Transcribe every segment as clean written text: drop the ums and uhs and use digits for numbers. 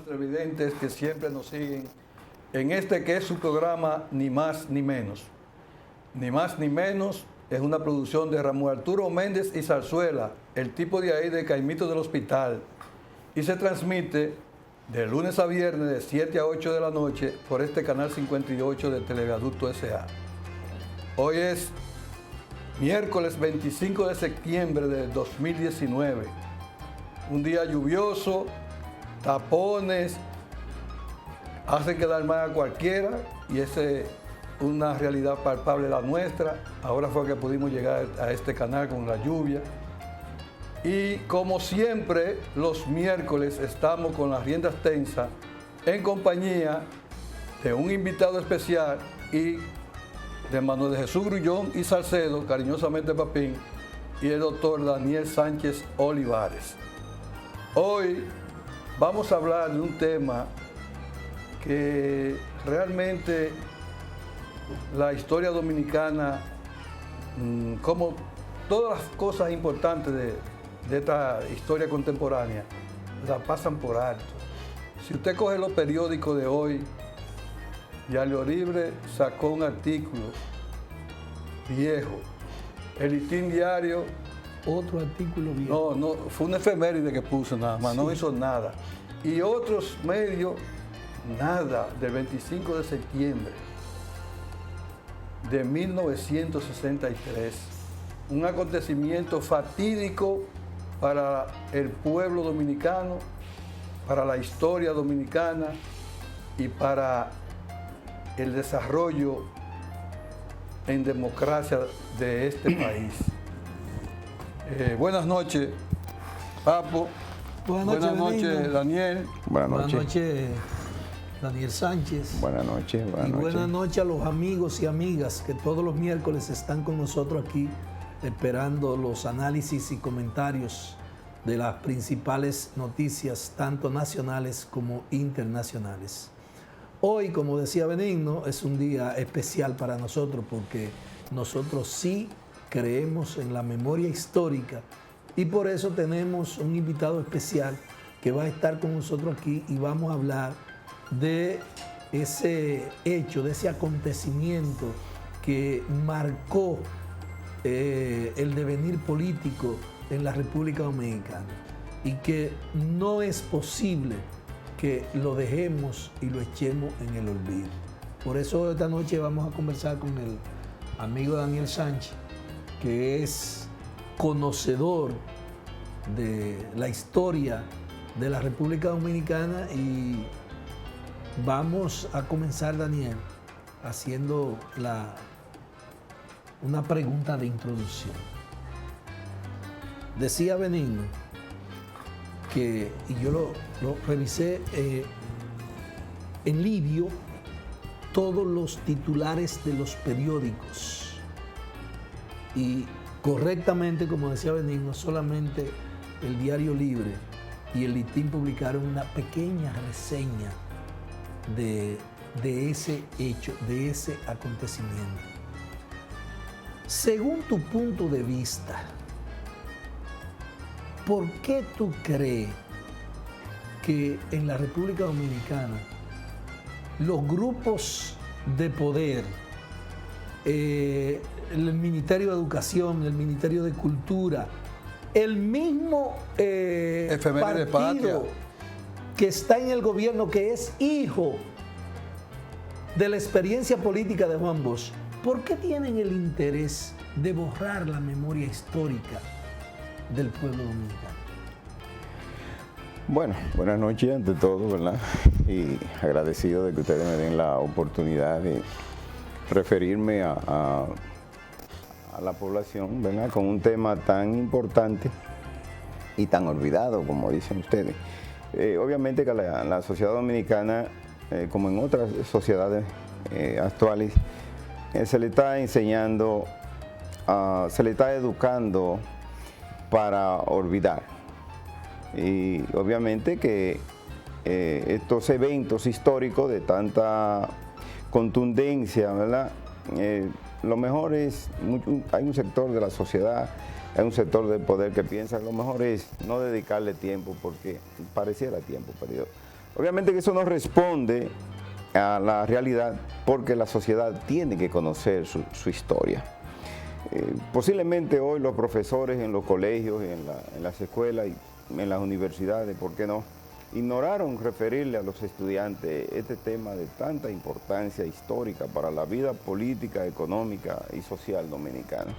los televidentes que siempre nos siguen en este que es su programa Ni Más Ni Menos. Ni Más Ni Menos es una producción de Ramón Arturo Méndez y Zarzuela, el tipo de ahí de Caimito del Hospital, y se transmite de lunes a viernes de 7 a 8 de la noche por este canal 58 de Televiaducto S.A. Hoy es miércoles 25 de septiembre de 2019, un día lluvioso, tapones, hacen quedar mal a cualquiera y esa es una realidad palpable la nuestra. Ahora fue que pudimos llegar a este canal con la lluvia. Y como siempre, los miércoles estamos con las riendas tensas en compañía de un invitado especial y de Manuel de Jesús Grullón y Salcedo, cariñosamente Papín, y el doctor Daniel Sánchez Olivares. Hoy vamos a hablar de un tema que realmente la historia dominicana, como todas las cosas importantes de esta historia contemporánea, la pasan por alto. Si usted coge los periódicos de hoy, Diario Libre sacó un artículo viejo, el Listín Diario, otro artículo viejo. No, fue una efeméride que puso nada más, sí. No hizo nada. Y otros medios, nada, del 25 de septiembre de 1963. Un acontecimiento fatídico para el pueblo dominicano, para la historia dominicana y para el desarrollo en democracia de este país. Buenas noches, Papo. Buenas noches, Daniel. Buenas noches, Daniel Sánchez. Buenas noches. Buenas noches a los amigos y amigas que todos los miércoles están con nosotros aquí esperando los análisis y comentarios de las principales noticias, tanto nacionales como internacionales. Hoy, como decía Benigno, es un día especial para nosotros porque nosotros sí creemos en la memoria histórica y por eso tenemos un invitado especial que va a estar con nosotros aquí y vamos a hablar de ese hecho, de ese acontecimiento que marcó el devenir político en la República Dominicana y que no es posible que lo dejemos y lo echemos en el olvido. Por eso esta noche vamos a conversar con el amigo Daniel Sánchez, que es conocedor de la historia de la República Dominicana, y vamos a comenzar, Daniel, haciendo una pregunta de introducción. Decía Benigno que, y yo lo revisé en Libio, todos los titulares de los periódicos, y correctamente, como decía Benigno, solamente el Diario Libre y el Listín publicaron una pequeña reseña de ese hecho, de ese acontecimiento. Según tu punto de vista, ¿por qué tú crees que en la República Dominicana los grupos de poder, el Ministerio de Educación, el Ministerio de Cultura, el mismo partido que está en el gobierno, que es hijo de la experiencia política de Juan Bosch, ¿por qué tienen el interés de borrar la memoria histórica del pueblo dominicano? Bueno, buenas noches ante todo, ¿verdad? Y agradecido de que ustedes me den la oportunidad de referirme a la población, ¿verdad? Con un tema tan importante y tan olvidado, como dicen ustedes. Obviamente que la sociedad dominicana, como en otras sociedades actuales, se le está enseñando, se le está educando para olvidar. Y obviamente que estos eventos históricos de tanta contundencia, ¿verdad? Lo mejor es, hay un sector de la sociedad, hay un sector del poder que piensa que lo mejor es no dedicarle tiempo, porque pareciera tiempo perdido, Obviamente que eso no responde a la realidad porque la sociedad tiene que conocer su historia. Posiblemente hoy los profesores en los colegios, en las escuelas y en las universidades, ¿por qué no?, ignoraron referirle a los estudiantes este tema de tanta importancia histórica para la vida política, económica y social dominicana.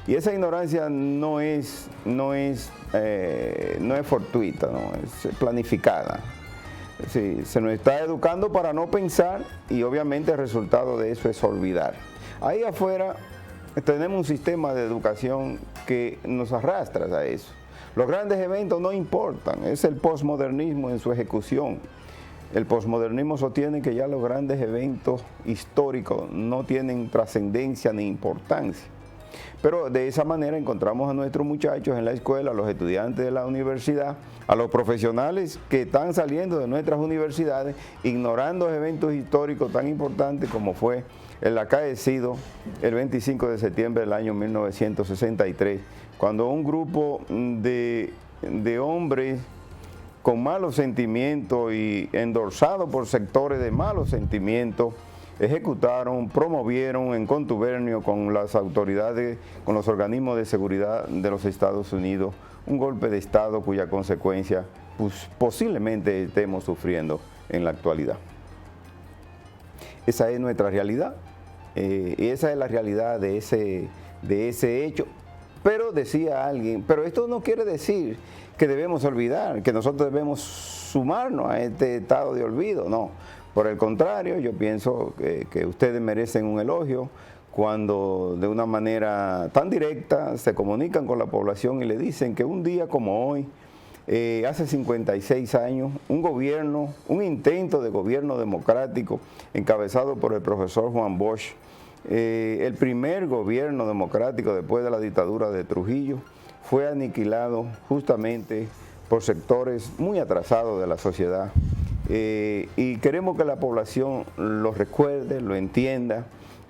Y esa ignorancia no es fortuita, no es planificada. Sí, se nos está educando para no pensar y obviamente el resultado de eso es olvidar. Ahí afuera tenemos un sistema de educación que nos arrastra a eso. Los grandes eventos no importan, es el posmodernismo en su ejecución. El posmodernismo sostiene que ya los grandes eventos históricos no tienen trascendencia ni importancia. Pero de esa manera encontramos a nuestros muchachos en la escuela, a los estudiantes de la universidad, a los profesionales que están saliendo de nuestras universidades, ignorando eventos históricos tan importantes como fue el acaecido el 25 de septiembre del año 1963, cuando un grupo de hombres con malos sentimientos y endorsados por sectores de malos sentimientos, ejecutaron, promovieron en contubernio con las autoridades, con los organismos de seguridad de los Estados Unidos, un golpe de Estado cuya consecuencia posiblemente estemos sufriendo en la actualidad. Esa es nuestra realidad, esa es la realidad de ese hecho. Pero decía alguien, pero esto no quiere decir que debemos olvidar, que nosotros debemos sumarnos a este estado de olvido, no. Por el contrario, yo pienso que ustedes merecen un elogio cuando de una manera tan directa se comunican con la población y le dicen que un día como hoy, hace 56 años, un intento de gobierno democrático encabezado por el profesor Juan Bosch, el primer gobierno democrático después de la dictadura de Trujillo, fue aniquilado justamente por sectores muy atrasados de la sociedad. Y queremos que la población lo recuerde, lo entienda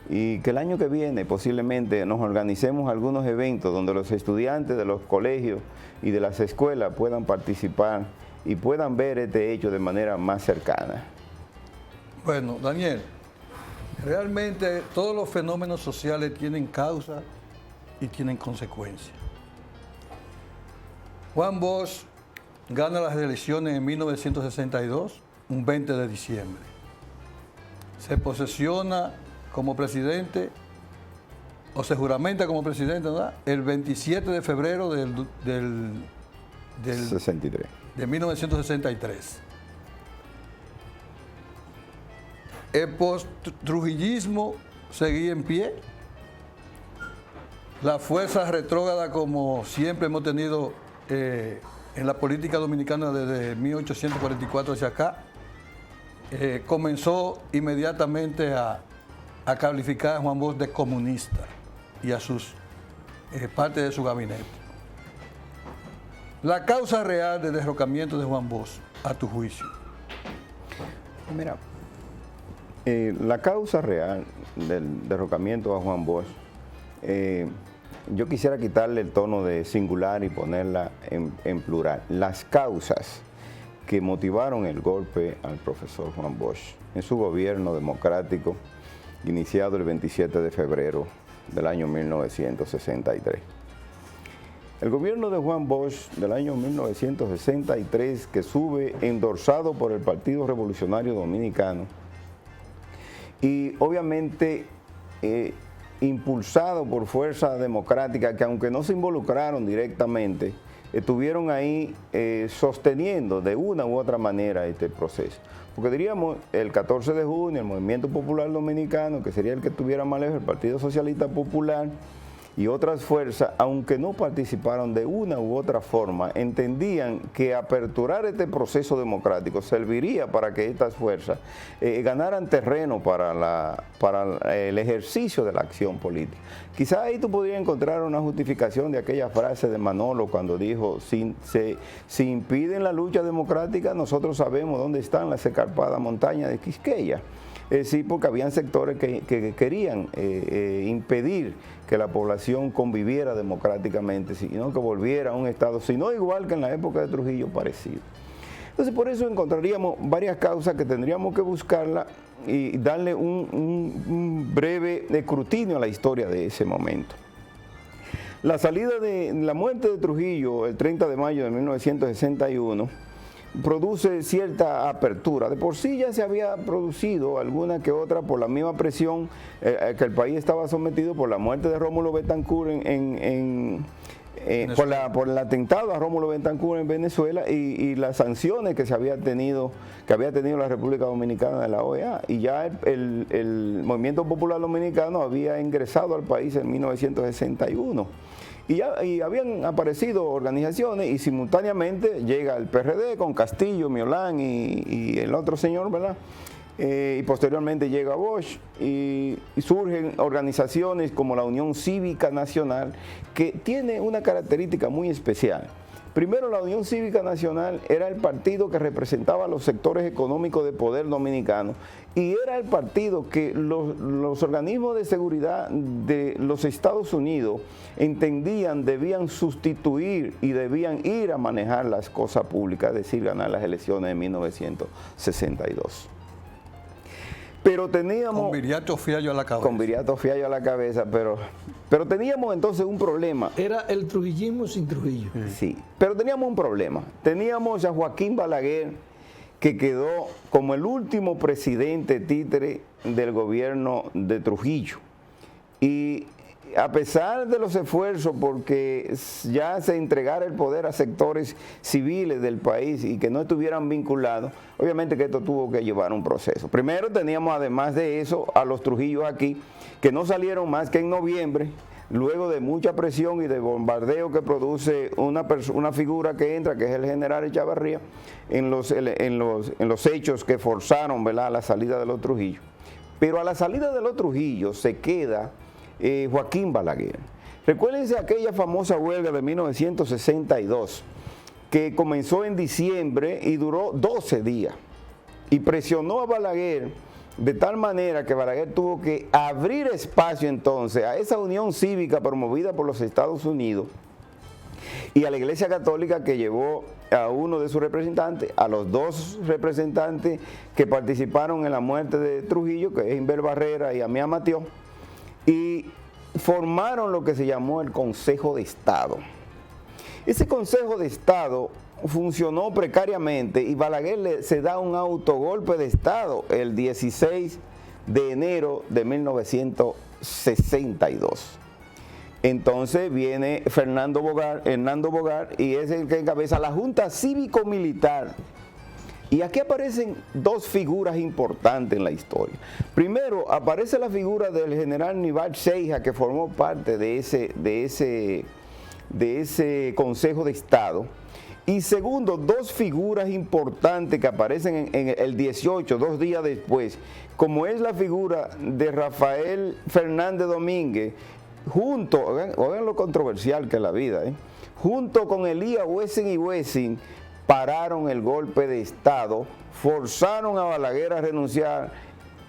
y que el año que viene posiblemente nos organicemos algunos eventos donde los estudiantes de los colegios y de las escuelas puedan participar y puedan ver este hecho de manera más cercana. Bueno, Daniel, realmente todos los fenómenos sociales tienen causa y tienen consecuencias. Juan Bosch gana las elecciones en 1962, un 20 de diciembre. Se posesiona como presidente, o se juramenta como presidente, ¿verdad?, el 27 de febrero del 63. De 1963. El post-trujillismo seguía en pie. La fuerza retrógrada, como siempre hemos tenido en la política dominicana desde 1844 hacia acá, comenzó inmediatamente a calificar a Juan Bosch de comunista y a sus parte de su gabinete. La causa real del derrocamiento de Juan Bosch, a tu juicio. Mira, la causa real del derrocamiento a Juan Bosch, yo quisiera quitarle el tono de singular y ponerla en plural. Las causas que motivaron el golpe al profesor Juan Bosch en su gobierno democrático iniciado el 27 de febrero del año 1963. El gobierno de Juan Bosch del año 1963, que sube endorsado por el Partido Revolucionario Dominicano y obviamente impulsado por fuerzas democráticas que, aunque no se involucraron directamente, estuvieron ahí sosteniendo de una u otra manera este proceso. Porque diríamos, el 14 de junio, el Movimiento Popular Dominicano, que sería el que estuviera más lejos, el Partido Socialista Popular y otras fuerzas, aunque no participaron de una u otra forma, entendían que aperturar este proceso democrático serviría para que estas fuerzas ganaran terreno para el ejercicio de la acción política. Quizás ahí tú podrías encontrar una justificación de aquella frase de Manolo cuando dijo, si impiden la lucha democrática, nosotros sabemos dónde están las escarpadas montañas de Quisqueya. Sí, porque habían sectores que querían impedir que la población conviviera democráticamente, sino que volviera a un estado, si no igual que en la época de Trujillo, parecido. Entonces, por eso encontraríamos varias causas que tendríamos que buscarla y darle un breve escrutinio a la historia de ese momento. La muerte de Trujillo, el 30 de mayo de 1961, produce cierta apertura. De por sí ya se había producido alguna que otra por la misma presión que el país estaba sometido por la muerte de Rómulo Betancourt por el atentado a Rómulo Betancourt en Venezuela y las sanciones que había tenido la República Dominicana de la OEA, y ya el Movimiento Popular Dominicano había ingresado al país en 1961 y habían aparecido organizaciones, y simultáneamente llega el PRD con Castillo, Miolán y el otro señor, ¿verdad? Y posteriormente llega Bosch y surgen organizaciones como la Unión Cívica Nacional, que tiene una característica muy especial. Primero, la Unión Cívica Nacional era el partido que representaba a los sectores económicos de poder dominicano, y era el partido que los organismos de seguridad de los Estados Unidos entendían debían sustituir y debían ir a manejar las cosas públicas, es decir, ganar las elecciones de 1962. Pero teníamos... Con Viriato Fiallo a la cabeza. Con Viriato Fiallo a la cabeza, pero teníamos entonces un problema. Era el trujillismo sin Trujillo. Sí, pero teníamos un problema. Teníamos a Joaquín Balaguer, que quedó como el último presidente títere del gobierno de Trujillo. Y a pesar de los esfuerzos porque ya se entregara el poder a sectores civiles del país y que no estuvieran vinculados, obviamente que esto tuvo que llevar un proceso. Primero teníamos, además de eso, a los Trujillos aquí, que no salieron más que en noviembre, luego de mucha presión y de bombardeo que produce una figura que entra, que es el general Echavarría, en los hechos que forzaron, ¿verdad?, la salida de los Trujillos. Pero a la salida de los Trujillos se queda Joaquín Balaguer. Recuérdense aquella famosa huelga de 1962 que comenzó en diciembre y duró 12 días y presionó a Balaguer de tal manera que Balaguer tuvo que abrir espacio entonces a esa unión cívica promovida por los Estados Unidos y a la Iglesia Católica, que llevó a uno de sus representantes, a los dos representantes que participaron en la muerte de Trujillo, que es Inver Barrera y Amía Matió, y formaron lo que se llamó el Consejo de Estado. Ese Consejo de Estado funcionó precariamente y Balaguer se da un autogolpe de Estado el 16 de enero de 1962. Entonces viene Hernando Bogart, y es el que encabeza la Junta Cívico-Militar. Y aquí aparecen dos figuras importantes en la historia. Primero, aparece la figura del general Nival Seija, que formó parte de ese Consejo de Estado. Y segundo, dos figuras importantes que aparecen en el 18, 2 días después, como es la figura de Rafael Fernández Domínguez, oigan lo controversial que es la vida, junto con Elías Wessing y Wessing, pararon el golpe de Estado, forzaron a Balaguer a renunciar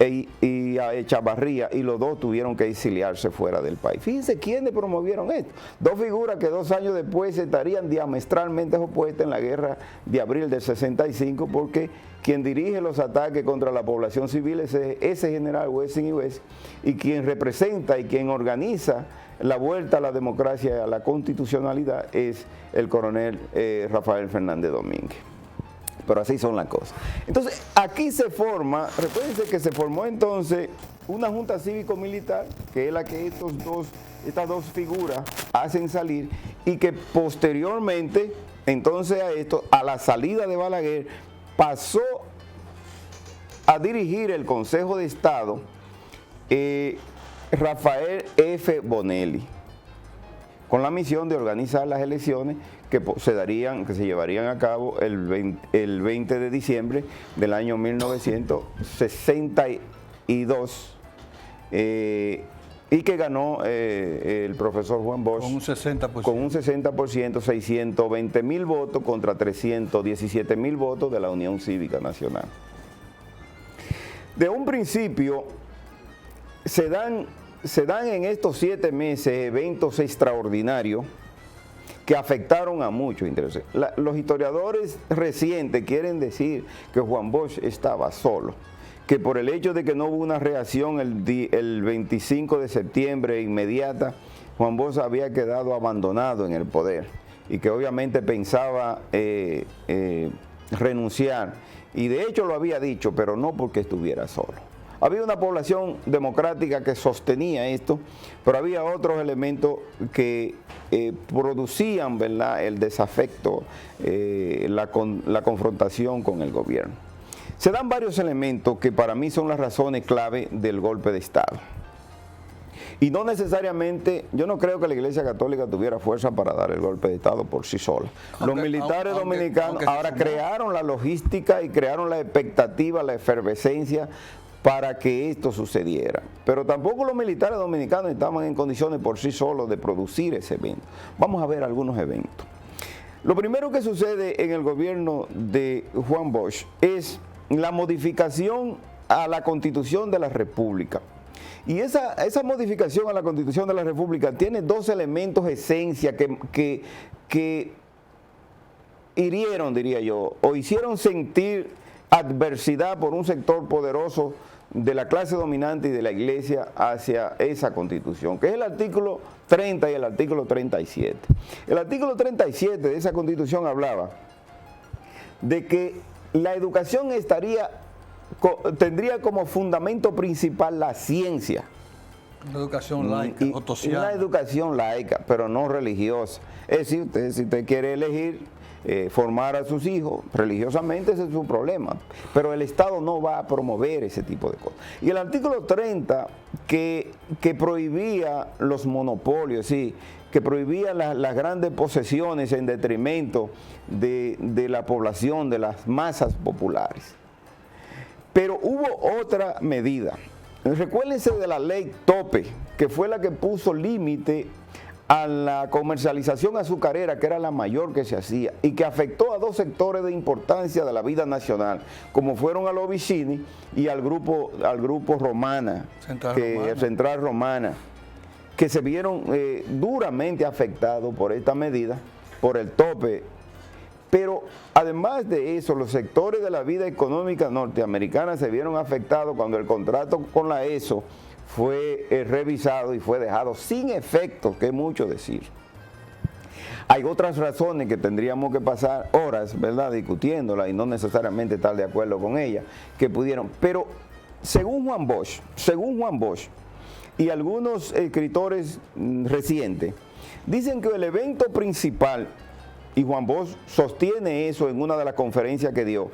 y a Echavarría, y los dos tuvieron que exiliarse fuera del país. Fíjense quiénes promovieron esto. Dos figuras que 2 años después estarían diametralmente opuestas en la guerra de abril del 65, porque quien dirige los ataques contra la población civil es ese general Wessing y Wessing, y quien representa y quien organiza la vuelta a la democracia y a la constitucionalidad es el coronel Rafael Fernández Domínguez. Pero así son las cosas. Entonces, aquí se forma, recuérdense que se formó entonces una junta cívico-militar, que es la que estas dos figuras hacen salir, y que posteriormente, entonces a la salida de Balaguer, pasó a dirigir el Consejo de Estado Rafael F. Bonelli, con la misión de organizar las elecciones que se llevarían a cabo el 20 de diciembre del año 1962, y que ganó el profesor Juan Bosch con un 60%. Con un 60%, 620,000 votos contra 317,000 votos de la Unión Cívica Nacional. De un principio se dan en estos 7 meses eventos extraordinarios que afectaron a muchos intereses. Los historiadores recientes quieren decir que Juan Bosch estaba solo, que por el hecho de que no hubo una reacción el 25 de septiembre inmediata, Juan Bosch había quedado abandonado en el poder y que obviamente pensaba renunciar, y de hecho lo había dicho, pero no porque estuviera solo. Había una población democrática que sostenía esto, pero había otros elementos que producían, ¿verdad?, el desafecto, la confrontación con el gobierno. Se dan varios elementos que para mí son las razones clave del golpe de Estado. Y no necesariamente, yo no creo que la Iglesia Católica tuviera fuerza para dar el golpe de Estado por sí sola. Los militares dominicanos ahora crearon la logística y crearon la expectativa, la efervescencia para que esto sucediera. Pero tampoco los militares dominicanos estaban en condiciones por sí solos de producir ese evento. Vamos a ver algunos eventos. Lo primero que sucede en el gobierno de Juan Bosch es la modificación a la Constitución de la República. Y esa modificación a la Constitución de la República tiene dos elementos esencia que hirieron, diría yo, o hicieron sentir adversidad por un sector poderoso de la clase dominante y de la Iglesia hacia esa Constitución, que es el artículo 30 y el artículo 37. El artículo 37 de esa Constitución hablaba de que la educación tendría como fundamento principal la ciencia. Una educación laica, otosiana. Una educación laica, pero no religiosa. Es decir, si usted quiere elegir formar a sus hijos religiosamente, ese es su problema. Pero el Estado no va a promover ese tipo de cosas. Y el artículo 30, que prohibía los monopolios, sí, que prohibía las grandes posesiones en detrimento de la población, de las masas populares. Pero hubo otra medida. Recuérdense de la ley Tope, que fue la que puso límite a la comercialización azucarera, que era la mayor que se hacía, y que afectó a dos sectores de importancia de la vida nacional, como fueron a los Vicini y al grupo Romana, Central Romana, que se vieron duramente afectados por esta medida, por el tope. Pero además de eso, los sectores de la vida económica norteamericana se vieron afectados cuando el contrato con la ESO fue revisado y fue dejado sin efecto, que es mucho decir. Hay otras razones que tendríamos que pasar horas, ¿verdad?, discutiéndolas y no necesariamente estar de acuerdo con ellas, que pudieron. Pero según Juan Bosch y algunos escritores recientes, dicen que el evento principal, y Juan Bosch sostiene eso en una de las conferencias que dio,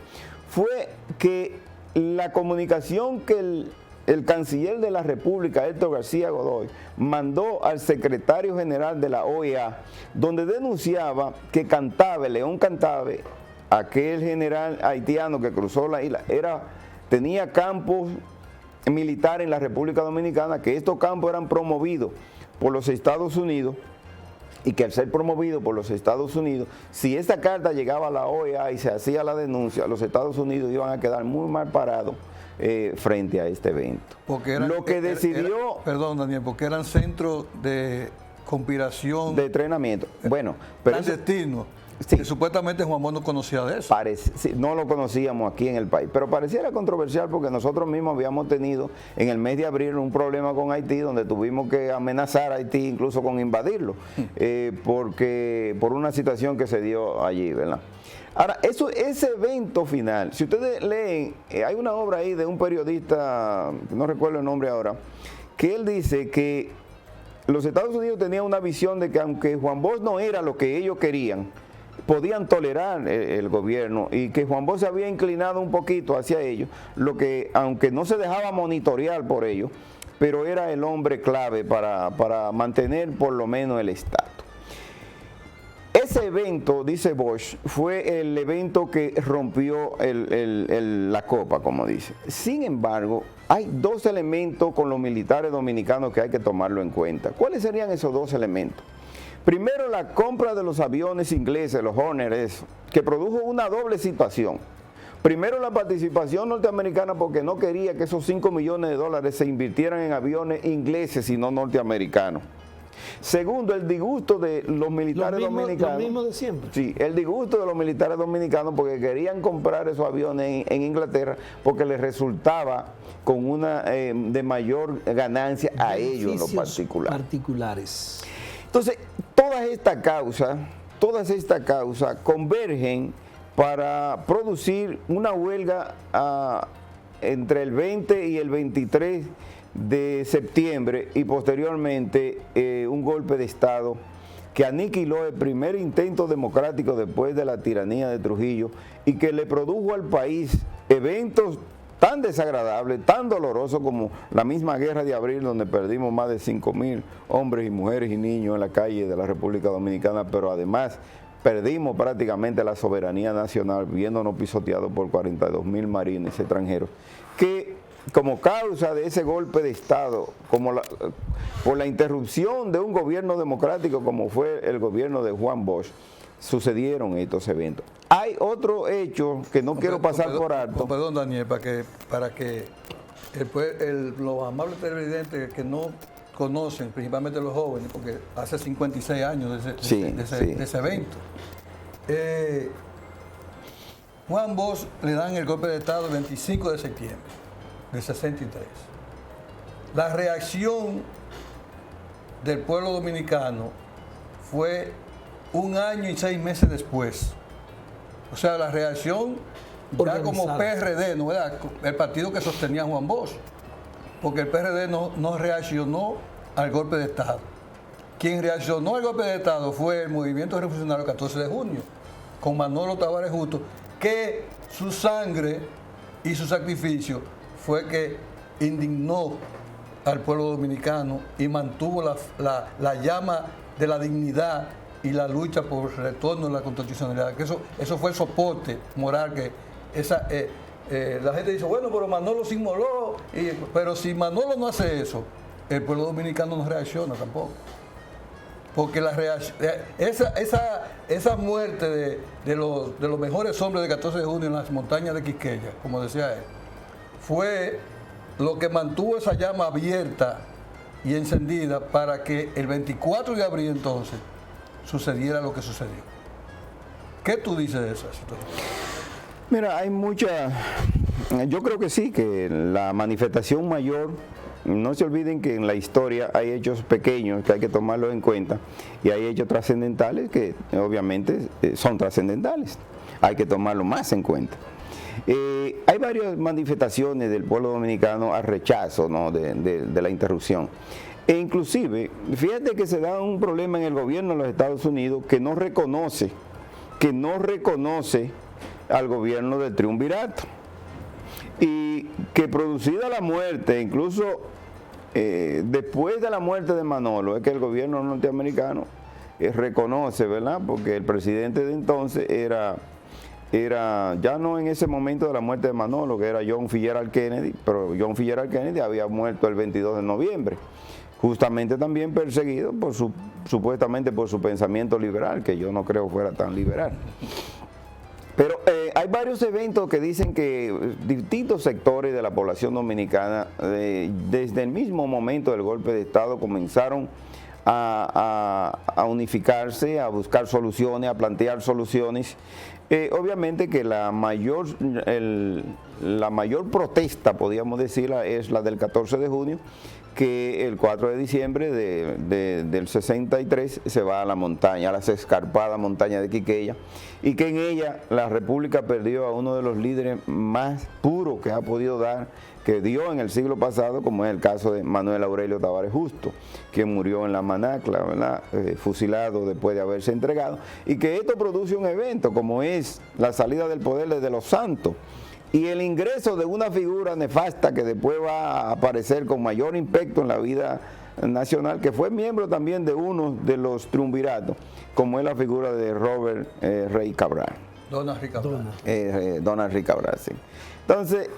fue que la comunicación que el canciller de la República, Héctor García Godoy, mandó al secretario general de la OEA, donde denunciaba que León Cantave, aquel general haitiano que cruzó la isla, tenía campos militares en la República Dominicana, que estos campos eran promovidos por los Estados Unidos, y que al ser promovido por los Estados Unidos, si esta carta llegaba a la OEA y se hacía la denuncia, los Estados Unidos iban a quedar muy mal parados frente a este evento. Porque lo que decidió... perdón, Daniel, porque eran centros de conspiración... De entrenamiento. Bueno, pero clandestino. Sí. Que supuestamente Juan Bosch no conocía de eso. Sí, no lo conocíamos aquí en el país, pero pareciera controversial porque nosotros mismos habíamos tenido en el mes de abril un problema con Haití, donde tuvimos que amenazar a Haití incluso con invadirlo, por una situación que se dio allí, ¿verdad? Ahora, ese evento final, si ustedes leen, hay una obra ahí de un periodista, no recuerdo el nombre ahora, que él dice que los Estados Unidos tenían una visión de que aunque Juan Bosch no era lo que ellos querían, podían tolerar el gobierno, y que Juan Bosch se había inclinado un poquito hacia ellos, aunque no se dejaba monitorear por ellos, pero era el hombre clave para mantener por lo menos el estatus. Ese evento, dice Bosch, fue el evento que rompió la copa, como dice. Sin embargo, hay dos elementos con los militares dominicanos que hay que tomarlo en cuenta. ¿Cuáles serían esos dos elementos? Primero, la compra de los aviones ingleses, los Hornet, que produjo una doble situación. Primero, la participación norteamericana, porque no quería que esos $5 millones se invirtieran en aviones ingleses y no norteamericanos. Segundo, el disgusto de los militares dominicanos. Lo mismo de siempre. Sí, el disgusto de los militares dominicanos porque querían comprar esos aviones en Inglaterra porque les resultaba con una de mayor ganancia a ellos en lo particulares. Entonces, todas estas causas convergen para producir una huelga entre el 20 y el 23 de septiembre y posteriormente un golpe de Estado que aniquiló el primer intento democrático después de la tiranía de Trujillo y que le produjo al país eventos tan desagradables, tan dolorosos como la misma guerra de abril donde perdimos más de 5.000 hombres y mujeres y niños en la calle de la República Dominicana, pero además perdimos prácticamente la soberanía nacional viéndonos pisoteados por 42.000 marines extranjeros, que como causa de ese golpe de Estado, por la interrupción de un gobierno democrático como fue el gobierno de Juan Bosch, sucedieron estos eventos. Hay otro hecho que no quiero pasar por alto. Perdón, Daniel, para que los amables televidentes que no conocen, principalmente los jóvenes, porque hace 56 años de ese evento. Juan Bosch le dan el golpe de Estado el 25 de septiembre del 63. La reacción del pueblo dominicano fue 1 año y 6 meses después. O sea, la reacción ya como PRD, ¿no? ¿Verdad? El partido que sostenía a Juan Bosch, porque el PRD no reaccionó al golpe de Estado. Quien reaccionó al golpe de Estado fue el Movimiento Revolucionario 14 de junio, con Manolo Tavares Justo, que su sangre y su sacrificio fue que indignó al pueblo dominicano y mantuvo la llama de la dignidad y la lucha por el retorno de la constitucionalidad. Que eso fue el soporte moral que la gente dice, bueno, pero Manolo se inmoló, pero si Manolo no hace eso, el pueblo dominicano no reacciona tampoco. Porque esa muerte de los mejores hombres de 14 de junio en las montañas de Quisqueya, como decía él, fue lo que mantuvo esa llama abierta y encendida para que el 24 de abril entonces sucediera lo que sucedió. ¿Qué tú dices de esa situación? Mira, yo creo que sí, que la manifestación mayor, no se olviden que en la historia hay hechos pequeños que hay que tomarlos en cuenta y hay hechos trascendentales que obviamente son trascendentales, hay que tomarlo más en cuenta. Hay varias manifestaciones del pueblo dominicano al rechazo, ¿no? de la interrupción. E inclusive, fíjate que se da un problema en el gobierno de los Estados Unidos que no reconoce al gobierno del triunvirato. Y que producida la muerte, incluso después de la muerte de Manolo, es que el gobierno norteamericano reconoce, ¿verdad? Porque el presidente de entonces era ya no en ese momento de la muerte de Manolo, que era John Fitzgerald Kennedy, pero John Fitzgerald Kennedy había muerto el 22 de noviembre, justamente también perseguido supuestamente por su pensamiento liberal, que yo no creo fuera tan liberal. Pero hay varios eventos que dicen que distintos sectores de la población dominicana, desde el mismo momento del golpe de Estado, comenzaron a unificarse, a buscar soluciones, a plantear soluciones. Obviamente que la mayor protesta, podríamos decirla, es la del 14 de junio, que el 4 de diciembre del 63 se va a la montaña, a las escarpadas montañas de Quisqueya, y que en ella la República perdió a uno de los líderes más puros que ha podido dar, que dio en el siglo pasado, como es el caso de Manuel Aurelio Tavares Justo, quien murió en la Manacla, ¿verdad? Fusilado después de haberse entregado, y que esto produce un evento como es la salida del poder de Los Santos, y el ingreso de una figura nefasta que después va a aparecer con mayor impacto en la vida nacional, que fue miembro también de uno de los triunviratos, como es la figura de Robert Rey Cabral. Donald Rey Cabral. Donald Rey Cabral, sí. Entonces,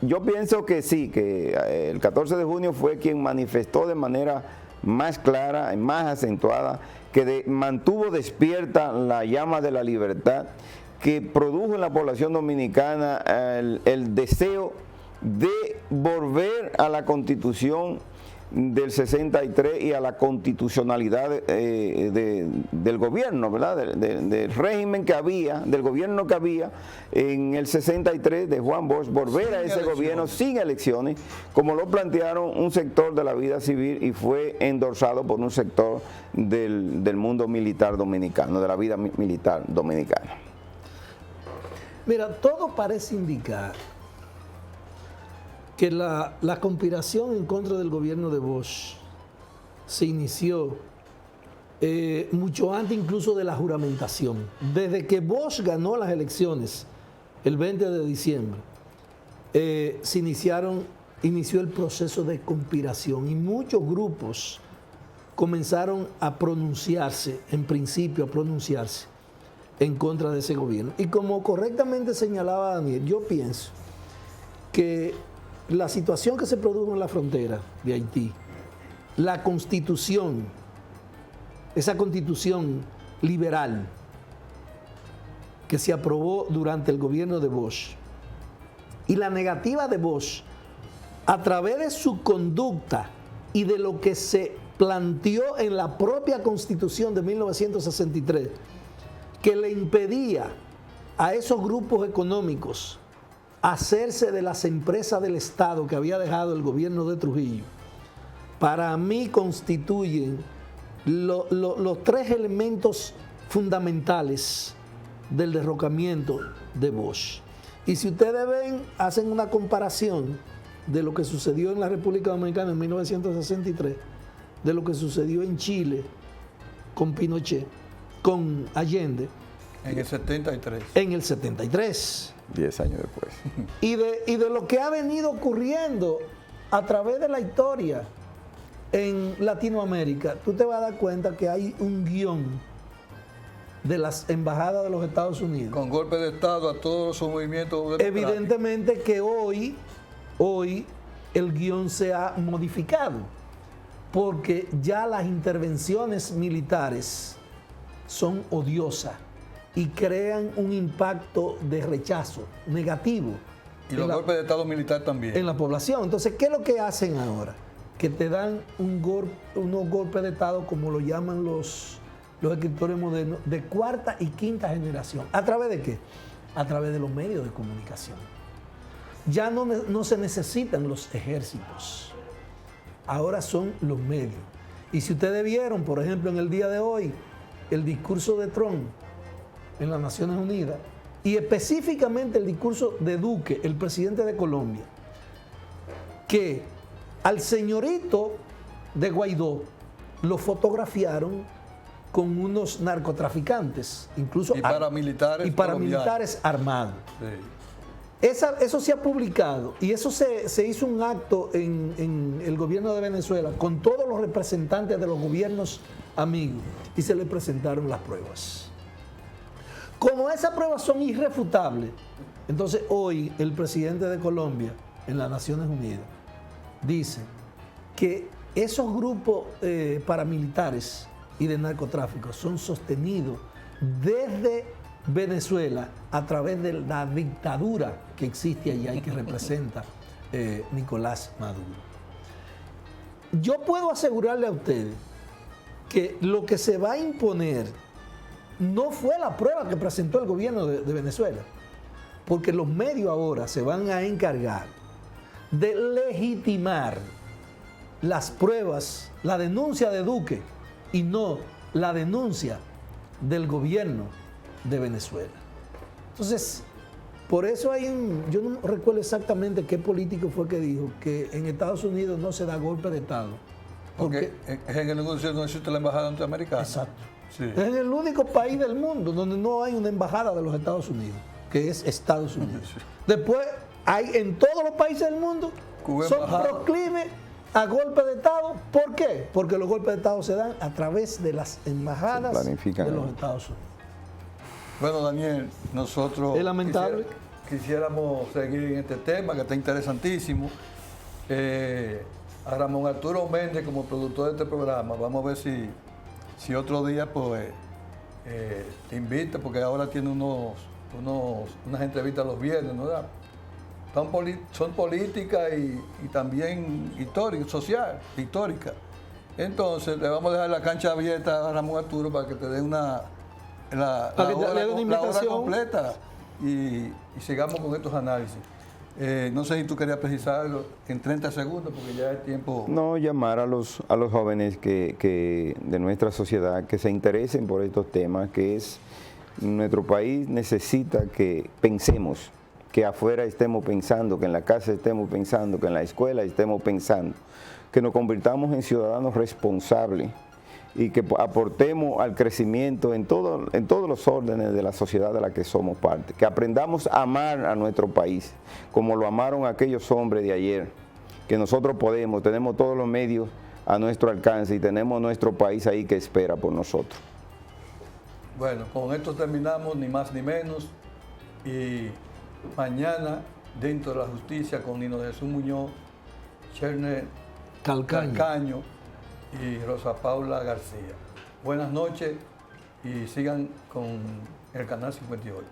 yo pienso que sí, que el 14 de junio fue quien manifestó de manera más clara, más acentuada, que mantuvo despierta la llama de la libertad, que produjo en la población dominicana el deseo de volver a la Constitución del 63 y a la constitucionalidad del gobierno, ¿verdad? Del régimen que había, del gobierno que había en el 63 de Juan Bosch, volver a ese gobierno sin elecciones, como lo plantearon un sector de la vida civil y fue endorsado por un sector del mundo militar dominicano, de la vida militar dominicana. Mira, todo parece indicar que la conspiración en contra del gobierno de Bosch se inició mucho antes incluso de la juramentación. Desde que Bosch ganó las elecciones el 20 de diciembre, inició el proceso de conspiración y muchos grupos comenzaron a pronunciarse, en principio a pronunciarse en contra de ese gobierno. Y como correctamente señalaba Daniel, yo pienso que la situación que se produjo en la frontera de Haití, la constitución, esa constitución liberal que se aprobó durante el gobierno de Bosch y la negativa de Bosch a través de su conducta y de lo que se planteó en la propia constitución de 1963, que le impedía a esos grupos económicos hacerse de las empresas del Estado que había dejado el gobierno de Trujillo, para mí constituyen los tres elementos fundamentales del derrocamiento de Bosch. Y si ustedes ven, hacen una comparación de lo que sucedió en la República Dominicana en 1963, de lo que sucedió en Chile con Pinochet, con Allende. En el 73. En el 73. 10 años después. Y de lo que ha venido ocurriendo a través de la historia en Latinoamérica, tú te vas a dar cuenta que hay un guión de las embajadas de los Estados Unidos. Con golpe de Estado a todos sus movimientos. Evidentemente que hoy el guión se ha modificado, porque ya las intervenciones militares son odiosas y crean un impacto de rechazo negativo. Y los golpes de Estado militar también. En la población. Entonces, ¿qué es lo que hacen ahora? Que te dan unos golpes de Estado, como lo llaman los escritores modernos, de cuarta y quinta generación. ¿A través de qué? A través de los medios de comunicación. Ya no se necesitan los ejércitos. Ahora son los medios. Y si ustedes vieron, por ejemplo, en el día de hoy, el discurso de Trump en las Naciones Unidas y específicamente el discurso de Duque, el presidente de Colombia, que al señorito de Guaidó lo fotografiaron con unos narcotraficantes, incluso paramilitares armados. Sí. Eso se ha publicado y eso se hizo un acto en el gobierno de Venezuela con todos los representantes de los gobiernos amigos y se le presentaron las pruebas. Como esas pruebas son irrefutables, entonces hoy el presidente de Colombia en las Naciones Unidas dice que esos grupos paramilitares y de narcotráfico son sostenidos desde Venezuela a través de la dictadura que existe allá y que representa Nicolás Maduro. Yo puedo asegurarle a ustedes que lo que se va a imponer no fue la prueba que presentó el gobierno de Venezuela, porque los medios ahora se van a encargar de legitimar las pruebas, la denuncia de Duque y no la denuncia del gobierno de Venezuela. Entonces, por eso yo no recuerdo exactamente qué político fue que dijo que en Estados Unidos no se da golpe de Estado. Porque en el negocio no existe la embajada norteamericana. Exacto. Sí. Es el único país del mundo donde no hay una embajada de los Estados Unidos, que es Estados Unidos. Sí. Después, hay en todos los países del mundo, son proclives a golpes de Estado. ¿Por qué? Porque los golpes de Estado se dan a través de las embajadas de los Estados Unidos. Bueno, Daniel, nosotros es lamentable. Quisiéramos seguir en este tema que está interesantísimo. A Ramón Arturo Méndez como productor de este programa, vamos a ver si otro día pues te invita, porque ahora tiene unas entrevistas los viernes, ¿no? son políticas y también histórica. Entonces, le vamos a dejar la cancha abierta a Ramón Arturo para que te dé la hora completa y sigamos con estos análisis. No sé si tú querías precisar algo en 30 segundos, porque ya el tiempo... No, llamar a los jóvenes que de nuestra sociedad que se interesen por estos temas, que es nuestro país necesita que pensemos, que afuera estemos pensando, que en la casa estemos pensando, que en la escuela estemos pensando, que nos convirtamos en ciudadanos responsables y que aportemos al crecimiento en todos los órdenes de la sociedad de la que somos parte, que aprendamos a amar a nuestro país, como lo amaron aquellos hombres de ayer, que nosotros tenemos todos los medios a nuestro alcance y tenemos nuestro país ahí que espera por nosotros. Bueno, con esto terminamos, ni más ni menos, y mañana, dentro de la justicia, con Nino Jesús Muñoz, Cherner Calcaño y Rosa Paula García. Buenas noches y sigan con el canal 58.